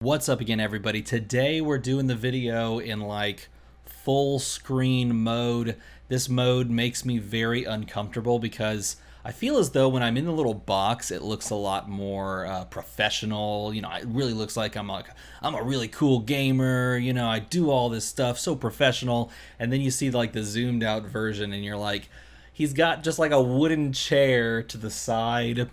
What's up again, everybody? Today we're doing the video in like full screen mode. This mode makes me very uncomfortable because I feel as though when I'm in the little box it looks a lot more professional. You know, it really looks like I'm a really cool gamer. You know, I do all this stuff so professional, and then you see like the zoomed out version and you're like, he's got just like a wooden chair to the side,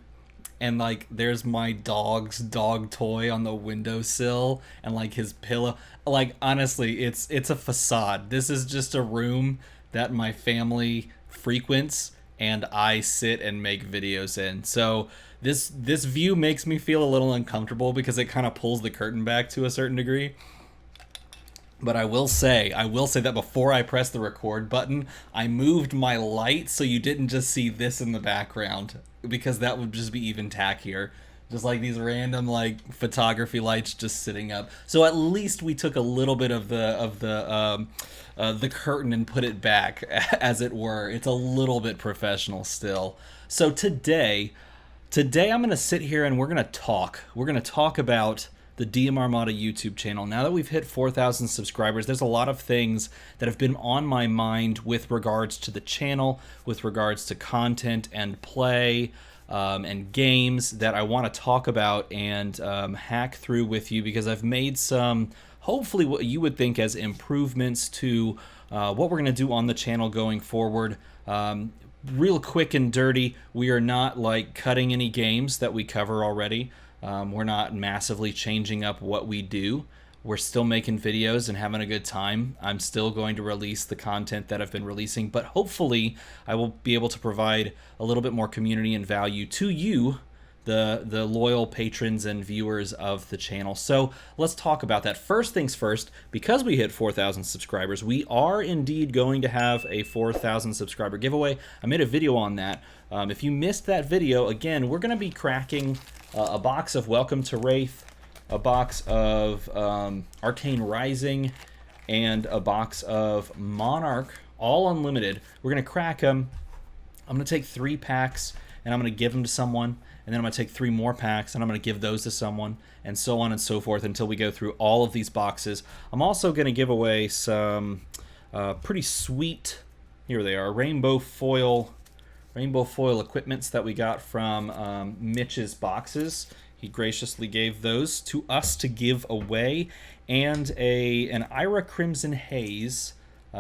and like there's my dog's dog toy on the windowsill and like his pillow. Like, honestly, it's a facade. This is just a room that my family frequents and I sit and make videos in. So this view makes me feel a little uncomfortable because it kind of pulls the curtain back to a certain degree. But I will say that before I pressed the record button, I moved my light so you didn't just see this in the background, because that would just be even tackier. Just like these random like photography lights just sitting up. So at least we took a little bit of the curtain and put it back, as it were. It's a little bit professional still. So today I'm gonna sit here and we're gonna talk. We're gonna talk about the DMArmada YouTube channel. Now that we've hit 4,000 subscribers, there's a lot of things that have been on my mind with regards to the channel, with regards to content and play and games that I want to talk about and hack through with you, because I've made some, hopefully what you would think as improvements to what we're going to do on the channel going forward. Real quick and dirty, we are not like cutting any games that we cover already. We're not massively changing up what we do. We're still making videos and having a good time. I'm still going to release the content that I've been releasing, but hopefully I will be able to provide a little bit more community and value to you, the loyal patrons and viewers of the channel. So let's talk about that. First things first, because we hit 4,000 subscribers, we are indeed going to have a 4,000 subscriber giveaway. I made a video on that. If you missed that video, again, we're going to be cracking a box of Welcome to Wraith, a box of Arcane Rising, and a box of Monarch, all unlimited. We're going to crack them. I'm going to take 3 packs, and I'm going to give them to someone, and then I'm going to take 3 more packs, and I'm going to give those to someone, and so on and so forth until we go through all of these boxes. I'm also going to give away some pretty sweet, here they are, rainbow foil equipments that we got from Mitch's boxes. He graciously gave those to us to give away, and an Ira Crimson Haze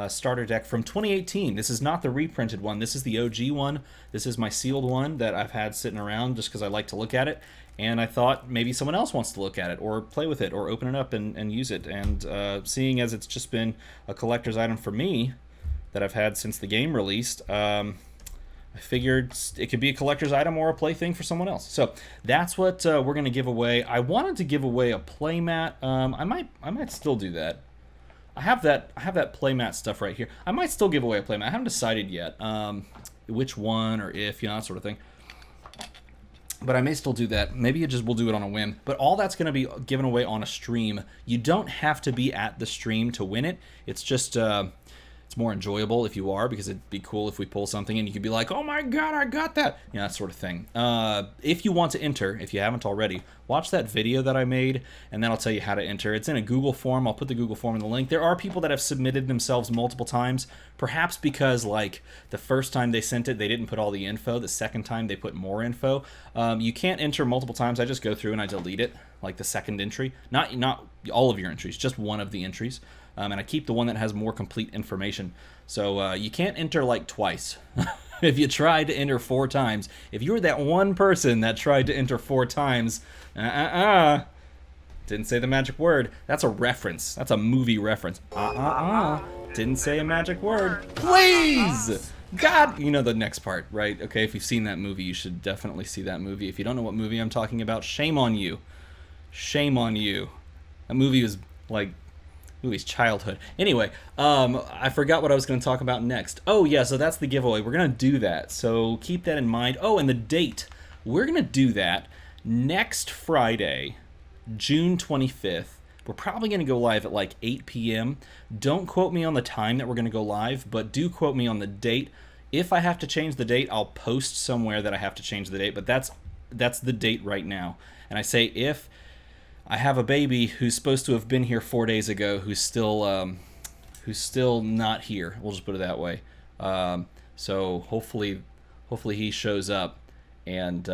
starter deck from 2018. This is not the reprinted one. This is the OG one. This is my sealed one that I've had sitting around just because I like to look at it, and I thought maybe someone else wants to look at it or play with it or open it up and use it. And seeing as it's just been a collector's item for me that I've had since the game released, I figured it could be a collector's item or a plaything for someone else. So that's what we're going to give away. I wanted to give away a playmat. I might still do that. I have that playmat stuff right here. I might still give away a playmat. I haven't decided yet which one or if, you know, that sort of thing. But I may still do that. Maybe we'll do it on a whim. But all that's going to be given away on a stream. You don't have to be at the stream to win it. It's just it's more enjoyable if you are, because it'd be cool if we pull something and you could be like, oh my god, I got that, you know, that sort of thing. If you want to enter, if you haven't already, watch that video that I made, and then I'll tell you how to enter. It's in a Google form. I'll put the Google form in the link. There are people that have submitted themselves multiple times, perhaps because like the first time they sent it, they didn't put all the info. The second time they put more info. You can't enter multiple times. I just go through and I delete it, like the second entry. Not all of your entries, just one of the entries. And I keep the one that has more complete information. So you can't enter like twice. If you tried to enter 4 times, if you were that one person that tried to enter 4 times, didn't say the magic word. That's a reference. That's a movie reference. Didn't say a magic word. Please! God! You know the next part, right? Okay, if you've seen that movie, you should definitely see that movie. If you don't know what movie I'm talking about, shame on you. Shame on you. That movie was like movie's childhood. Anyway, I forgot what I was going to talk about next. Oh yeah, so that's the giveaway. We're going to do that, so keep that in mind. Oh, and the date. We're going to do that next Friday, June 25th. We're probably going to go live at like 8 p.m. Don't quote me on the time that we're going to go live, but do quote me on the date. If I have to change the date, I'll post somewhere that I have to change the date, but that's the date right now. And I say if. I have a baby who's supposed to have been here 4 days ago, who's still not here. We'll just put it that way. So hopefully he shows up, and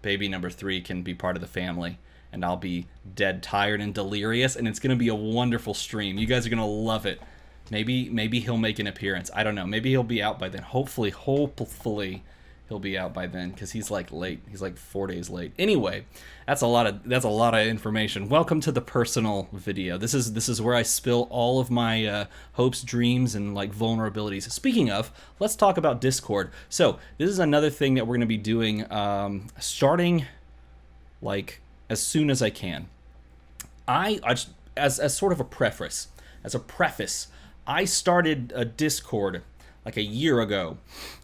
baby number 3 can be part of the family, and I'll be dead tired and delirious, and it's gonna be a wonderful stream. You guys are gonna love it. Maybe he'll make an appearance. I don't know. Maybe he'll be out by then. Hopefully he'll be out by then, because he's like late. He's like 4 days late. Anyway, that's a lot of information. Welcome to the personal video. This is where I spill all of my hopes, dreams, and like vulnerabilities. Speaking of, let's talk about Discord. So this is another thing that we're going to be doing, starting like as soon as I can. I just, as sort of a preface, I started a Discord like a year ago.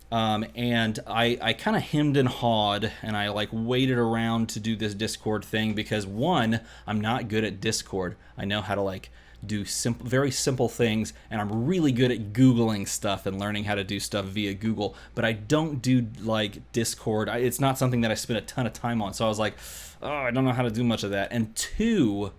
And I kind of hemmed and hawed, and I like waited around to do this Discord thing because, one, I'm not good at Discord. I know how to like do very simple things, and I'm really good at Googling stuff and learning how to do stuff via Google, but I don't do like Discord. It's not something that I spend a ton of time on. So I was like, oh, I don't know how to do much of that. And two,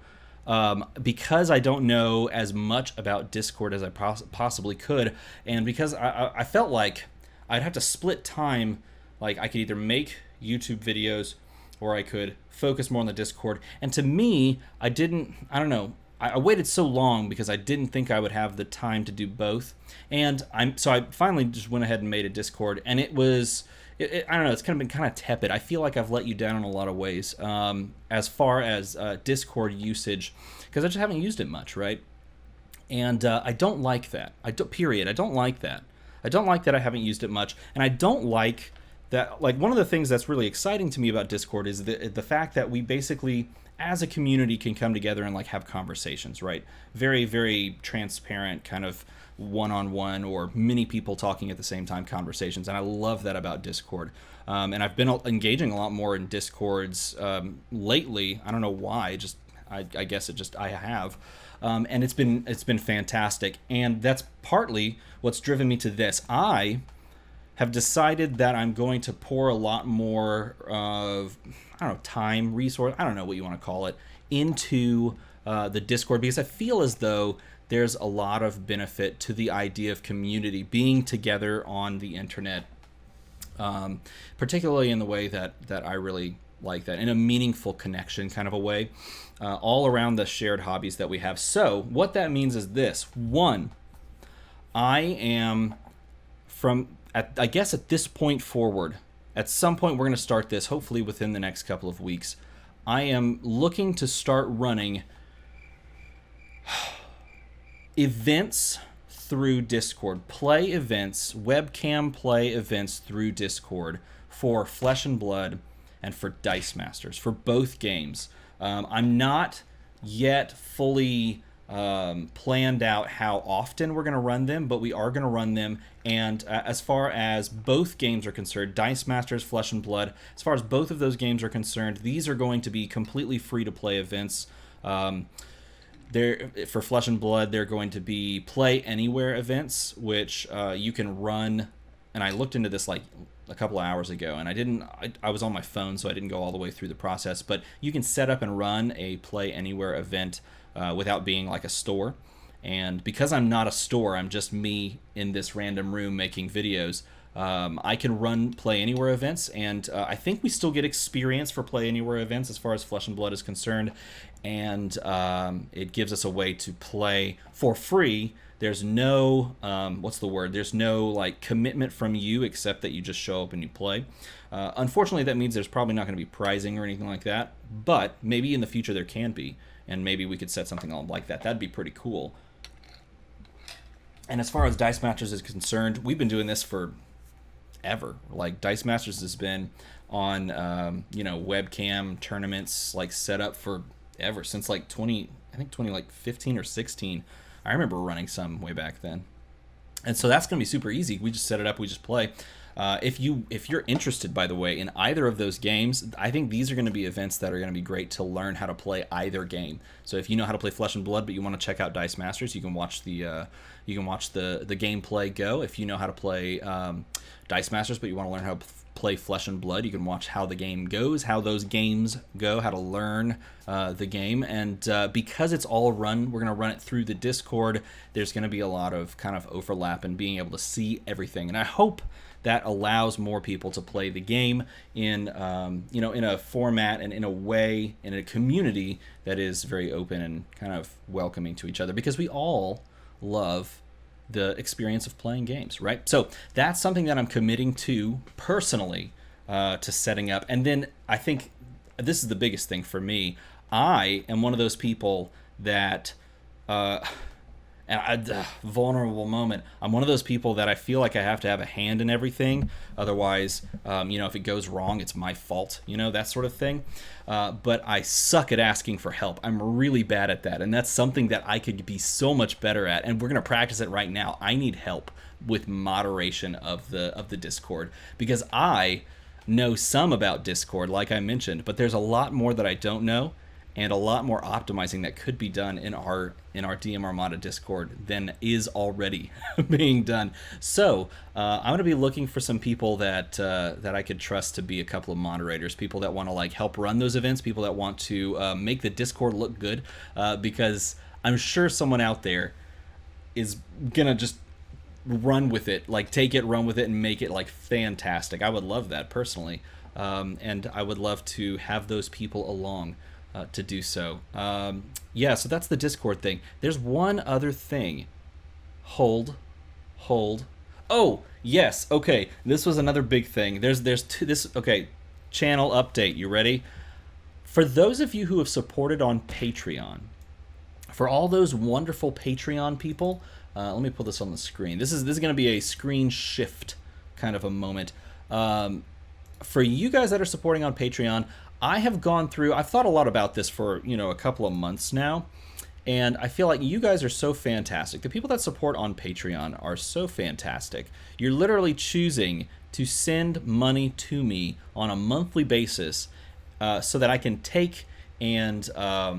because I don't know as much about Discord as I possibly could, and because I felt like I'd have to split time. Like, I could either make YouTube videos or I could focus more on the Discord. And to me, I don't know, I waited so long because I didn't think I would have the time to do both. And so I finally just went ahead and made a Discord, and it was, I don't know, it's kind of been kind of tepid. I feel like I've let you down in a lot of ways, as far as Discord usage, because I just haven't used it much, right? And I don't like that. I don't like that. I don't like that I haven't used it much, and I don't like that. Like, one of the things that's really exciting to me about Discord is the fact that we basically, as a community, can come together and like have conversations, right? Very, very transparent, kind of one-on-one or many people talking at the same time conversations, and I love that about Discord. And I've been engaging a lot more in Discords lately. I don't know why. I guess I have. And it's been fantastic, and that's partly what's driven me to this. I have decided that I'm going to pour a lot more of, I don't know, time, resource, I don't know what you want to call it, into the Discord, because I feel as though there's a lot of benefit to the idea of community, being together on the internet, particularly in the way that I really like that, in a meaningful connection kind of a way, all around the shared hobbies that we have. So what that means is this. One, I am I guess at this point forward, at some point we're going to start this, hopefully within the next couple of weeks, I am looking to start running events through Discord, play events, webcam play events through Discord for Flesh and Blood and for Dice Masters, for both games. I'm not yet fully planned out how often we're going to run them, but we are going to run them. And as far as both games are concerned, Dice Masters, Flesh and Blood, as far as both of those games are concerned, these are going to be completely free-to-play events. For Flesh and Blood, they're going to be play anywhere events, which you can run. And I looked into this like a couple of hours ago, and I was on my phone, so I didn't go all the way through the process, but you can set up and run a play anywhere event without being like a store. And because I'm not a store, I'm just me in this random room making videos, I can run play anywhere events, and I think we still get experience for play anywhere events as far as Flesh and Blood is concerned, and it gives us a way to play for free. There's no, there's no like commitment from you except that you just show up and you play. Unfortunately, that means there's probably not going to be prizing or anything like that, but maybe in the future there can be, and maybe we could set something on like that. That'd be pretty cool. And as far as Dice Masters is concerned, we've been doing this for ever. Like, Dice Masters has been on, webcam tournaments, like, set up for ever since like 2015 or 16. I remember running some way back then. And so that's going to be super easy. We just set it up, we just play. If you're interested, by the way, in either of those games, I think these are going to be events that are going to be great to learn how to play either game. So if you know how to play Flesh and Blood, but you want to check out Dice Masters, you can watch the gameplay go. If you know how to play Dice Masters, but you want to learn how to play Flesh and Blood. You can watch how the game goes, how those games go, how to learn the game. And because it's all run, we're going to run it through the Discord. There's going to be a lot of kind of overlap and being able to see everything. And I hope that allows more people to play the game in, in a format and in a way, in a community that is very open and kind of welcoming to each other, because we all love the experience of playing games, right? So that's something that I'm committing to personally, to setting up. And then I think this is the biggest thing for me. I am one of those people that, vulnerable moment. I'm one of those people that I feel like I have to have a hand in everything. Otherwise, if it goes wrong, it's my fault, that sort of thing. But I suck at asking for help. I'm really bad at that. And that's something that I could be so much better at. And we're going to practice it right now. I need help with moderation of the Discord, because I know some about Discord, like I mentioned, but there's a lot more that I don't know, and a lot more optimizing that could be done in our DMArmada Discord than is already being done. So I'm going to be looking for some people that I could trust to be a couple of moderators, people that want to like help run those events, people that want to make the Discord look good, because I'm sure someone out there is gonna just run with it, like take it, run with it, and make it like fantastic. I would love that personally, and I would love to have those people along to do so. So that's the Discord thing. There's one other thing. Hold. Oh, yes. Okay, this was another big thing. There's two. Okay, channel update. You ready? For those of you who have supported on Patreon, for all those wonderful Patreon people, let me put this on the screen. This is going to be a screen shift kind of a moment. For you guys that are supporting on Patreon, I have gone through, I've thought a lot about this for, a couple of months now, and I feel like you guys are so fantastic. The people that support on Patreon are so fantastic. You're literally choosing to send money to me on a monthly basis, so that I can take that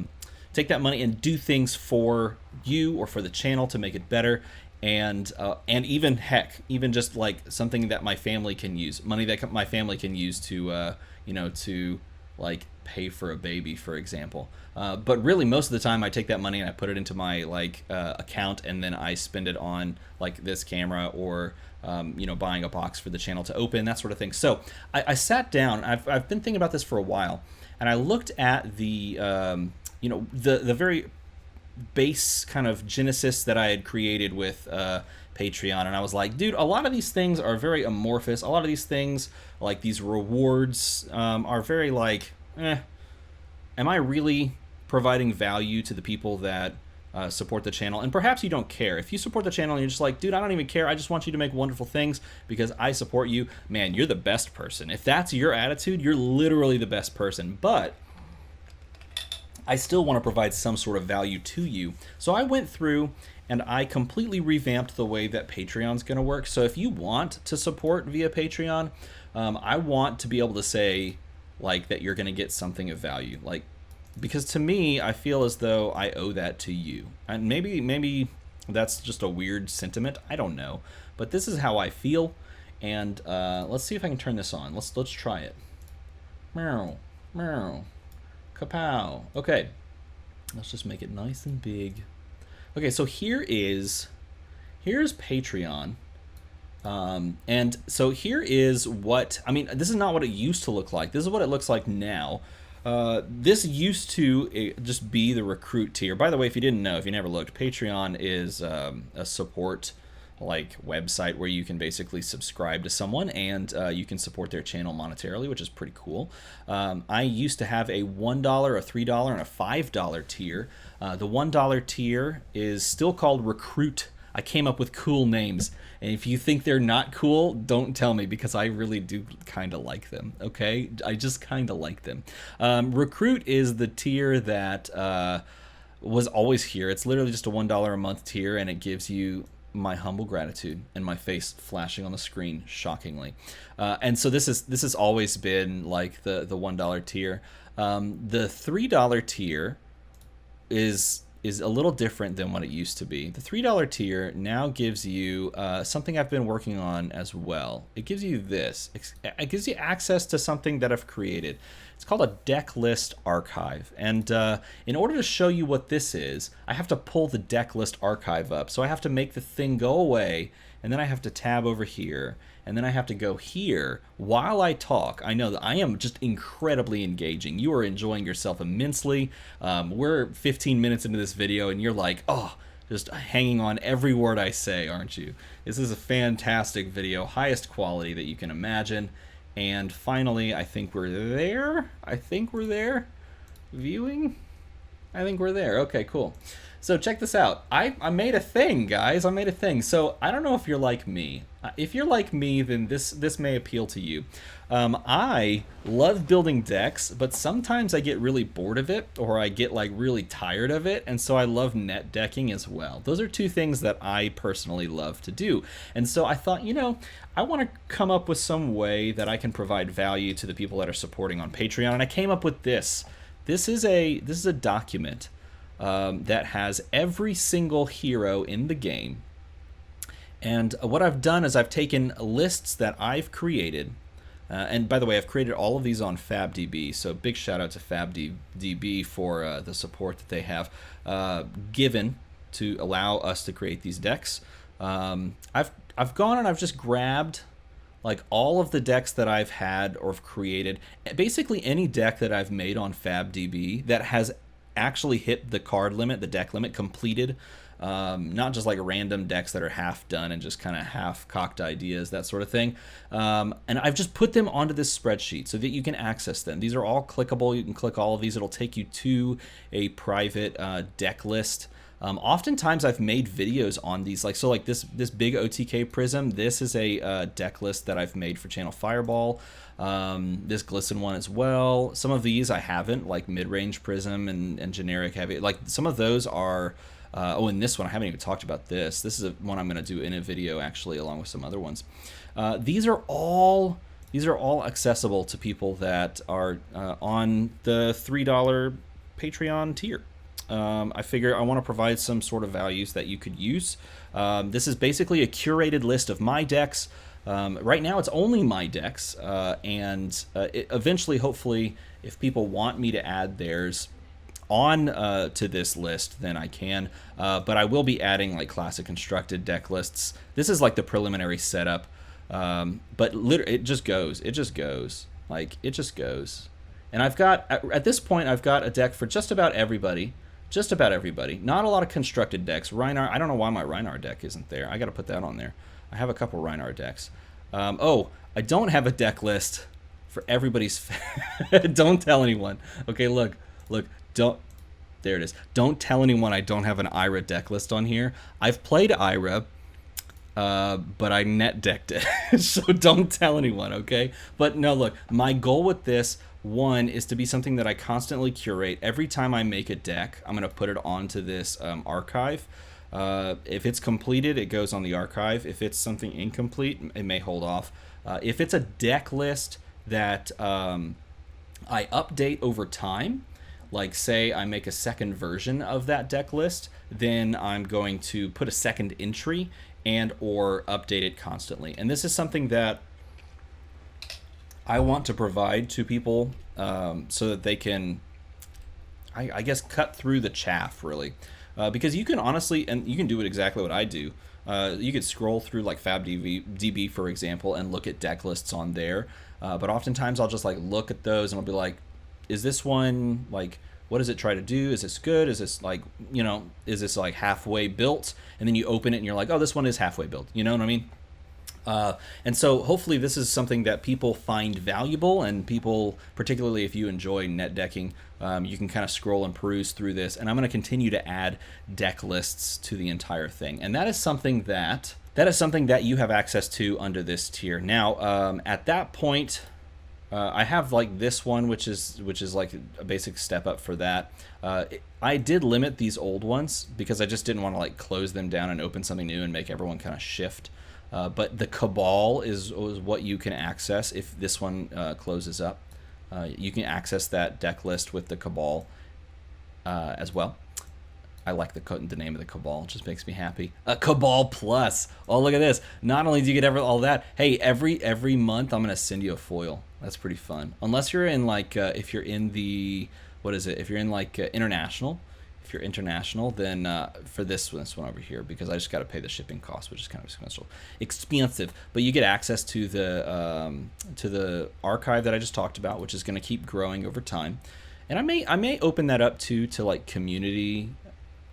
money and do things for you or for the channel to make it better. And even just like something that my family can use, money that my family can use to, to like pay for a baby, for example. But really, most of the time, I take that money and I put it into my account, and then I spend it on like this camera or buying a box for the channel to open, that sort of thing. So I sat down. I've been thinking about this for a while, and I looked at the the very base kind of genesis that I had created with Patreon, and I was like, dude, a lot of these things are very amorphous. A lot of these things, like these rewards, are very like, am I really providing value to the people that support the channel? And perhaps you don't care. If you support the channel and you're just like, dude, I don't even care, I just want you to make wonderful things because I support you, man, you're the best person. If that's your attitude, you're literally the best person. But I still want to provide some sort of value to you. So I went through and I completely revamped the way that Patreon's going to work. So if you want to support via Patreon, I want to be able to say like that you're going to get something of value. Like, because to me, I feel as though I owe that to you. And maybe that's just a weird sentiment. I don't know. But this is how I feel. And let's see if I can turn this on. Let's try it. Meow, meow. Kapow. Okay, let's just make it nice and big. Okay, so here's Patreon, and so here is what, I mean, this is not what it used to look like. This is what it looks like now. This used to just be the recruit tier. By the way, if you didn't know, if you never looked, Patreon is a support website where you can basically subscribe to someone and you can support their channel monetarily, which is pretty cool. I used to have a $1, a $3, and a $5 tier. The $1 tier is still called Recruit. I came up with cool names, and if you think they're not cool, don't tell me, because I really do kind of like them, okay? I just kind of like them. Recruit is the tier that was always here. It's literally just a $1 a month tier, and it gives you my humble gratitude and my face flashing on the screen, shockingly. And so this has always been like the $1 tier. The $3 tier is is a little different than what it used to be. The $3 tier now gives you something I've been working on as well. It gives you this. It gives you access to something that I've created. It's called a deck list archive. And in order to show you what this is, I have to pull the deck list archive up. So I have to make the thing go away, and then I have to tab over here, and then I have to go here while I talk. I know that I am just incredibly engaging. You are enjoying yourself immensely. We're 15 minutes into this video, and you're like, oh, just hanging on every word I say, aren't you? This is a fantastic video, highest quality that you can imagine. And finally, I think we're there. I think we're there. Viewing? I think we're there. Okay, cool. So check this out. I made a thing, guys. I made a thing. So I don't know if you're like me. If you're like me, then this may appeal to you. I love building decks, but sometimes I get really bored of it, or I get like really tired of it, and so I love net decking as well. Those are two things that I personally love to do. And so I thought, you know, I want to come up with some way that I can provide value to the people that are supporting on Patreon, and I came up with this. This is a document that has every single hero in the game. And what I've done is I've taken lists that I've created. And by the way, I've created all of these on FabDB, so big shout out to FabDB for the support that they have given to allow us to create these decks. I've gone and I've just grabbed like all of the decks that I've had or have created, basically any deck that I've made on FabDB that has actually hit the card limit, the deck limit, completed. Not just like random decks that are half done and just kind of half cocked ideas, that sort of thing. And I've just put them onto this spreadsheet so that you can access them. These are all clickable. You can click all of these. It'll take you to a private deck list. Oftentimes I've made videos on these, like this big OTK Prism. This is a deck list that I've made for Channel Fireball. This Glisten one as well. Some of these I haven't, like Mid-Range Prism and Generic Heavy. Like some of those are. Oh, and this one, I haven't even talked about this. This is one I'm going to do in a video, actually, along with some other ones. These are all accessible to people that are on the $3 Patreon tier. I figure I want to provide some sort of values that you could use. This is basically a curated list of my decks. Right now, it's only my decks, and eventually, hopefully, if people want me to add theirs on to this list, then I can, but I will be adding like classic constructed deck lists. This is like the preliminary setup, but literally it just goes, like it just goes. And I've got, at this point, I've got a deck for just about everybody. Not a lot of constructed decks. Rhinar, I don't know why my Rhinar deck isn't there. I got to put that on there. I have a couple Rhinar decks. Oh, I don't have a deck list for everybody's. Don't tell anyone. Okay, look. There it is. Don't tell anyone I don't have an Ira deck list on here. I've played Ira, but I net decked it. So don't tell anyone, okay? But no, look, my goal with this, one, is to be something that I constantly curate. Every time I make a deck, I'm going to put it onto this archive. If it's completed, it goes on the archive. If it's something incomplete, it may hold off. If it's a deck list that I update over time, like say I make a second version of that deck list, then I'm going to put a second entry and or update it constantly. And this is something that I want to provide to people so that they can, I guess, cut through the chaff, really. Because you can honestly, and you can do it exactly what I do. You could scroll through like FabDB, for example, and look at deck lists on there. But oftentimes I'll just like look at those and I'll be like, is this one, like, what does it try to do? Is this good? Is this like, you know, is this like halfway built? And then you open it and you're like, oh, this one is halfway built. You know what I mean? And so hopefully this is something that people find valuable, and people, particularly if you enjoy net decking, you can kind of scroll and peruse through this. And I'm going to continue to add deck lists to the entire thing. And that is something that you have access to under this tier. Now, at that point, I have like this one, which is like a basic step up for that. I did limit these old ones because I just didn't want to like close them down and open something new and make everyone kind of shift. But the Cabal is what you can access if this one closes up. You can access that deck list with the Cabal as well. I like the name of the Cabal. It just makes me happy. A Cabal Plus. Oh, look at this. Not only do you get all that, hey, every month I'm gonna send you a foil. That's pretty fun. Unless you're in like if you're in the what is it? If you're in like international. If you're international, then for this one over here, because I just got to pay the shipping cost, which is kind of expensive. But you get access to the archive that I just talked about, which is going to keep growing over time. And I may open that up to like community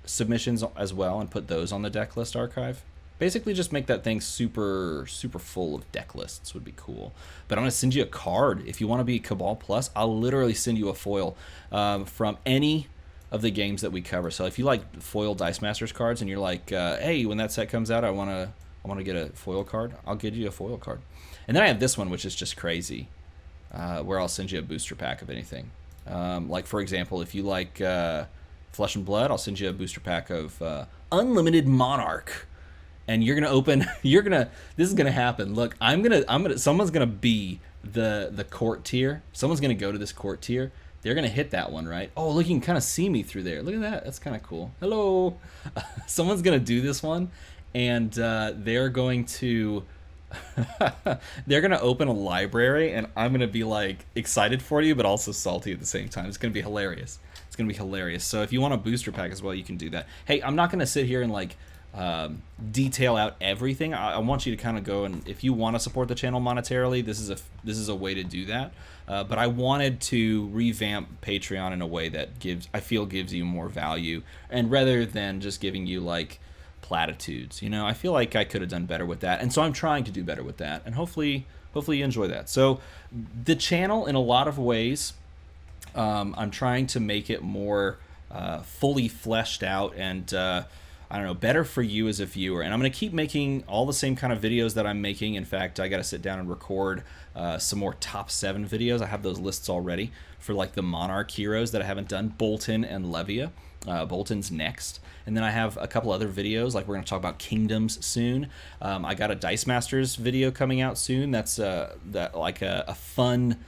submissions as well, and put those on the deck list archive. Basically, just make that thing super full of deck lists would be cool. But I'm gonna send you a card if you want to be Cabal Plus. I'll literally send you a foil from any of the games that we cover. So if you like foil Dice Masters cards and you're like, hey, when that set comes out, I wanna get a foil card, I'll give you a foil card. And then I have this one, which is just crazy, where I'll send you a booster pack of anything. Like for example, if you like Flesh and Blood, I'll send you a booster pack of Unlimited Monarch. And you're gonna open. This is gonna happen. Look, someone's gonna be the court tier. Someone's gonna go to this court tier. They're gonna hit that one, right? Oh, look, you can kind of see me through there. Look at that. That's kind of cool. Hello. Someone's gonna do this one, and they're going to they're gonna open a library, and I'm gonna be like excited for you, but also salty at the same time. It's gonna be hilarious. It's gonna be hilarious. So if you want a booster pack as well, you can do that. Hey, I'm not gonna sit here and like detail out everything. I want you to kind of go, and if you want to support the channel monetarily, this is a way to do that. But I wanted to revamp Patreon in a way that I feel gives you more value, and rather than just giving you like platitudes, you know, I feel like I could have done better with that, and so I'm trying to do better with that, and hopefully you enjoy that. So the channel, in a lot of ways, I'm trying to make it more fully fleshed out and I don't know, better for you as a viewer. And I'm going to keep making all the same kind of videos that I'm making. In fact, I got to sit down and record some more top 7 videos. I have those lists already for like the Monarch heroes that I haven't done, Bolton and Levia. Bolton's next. And then I have a couple other videos, like we're going to talk about Kingdoms soon. I got a Dice Masters video coming out soon. That's like a fun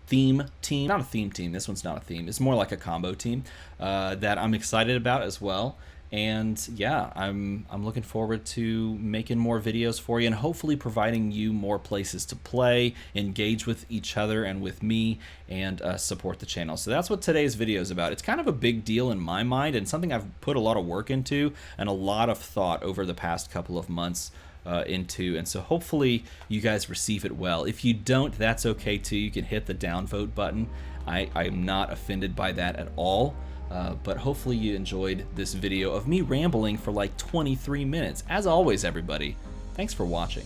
theme team. Not a theme team. This one's not a theme. It's more like a combo team that I'm excited about as well. And yeah, I'm looking forward to making more videos for you and hopefully providing you more places to play, engage with each other and with me, and support the channel. So that's what today's video is about. It's kind of a big deal in my mind and something I've put a lot of work into and a lot of thought over the past couple of months into, and so hopefully you guys receive it well. If you don't, that's okay too. You can hit the downvote button. I'm not offended by that at all. But hopefully you enjoyed this video of me rambling for like 23 minutes. As always, everybody, thanks for watching.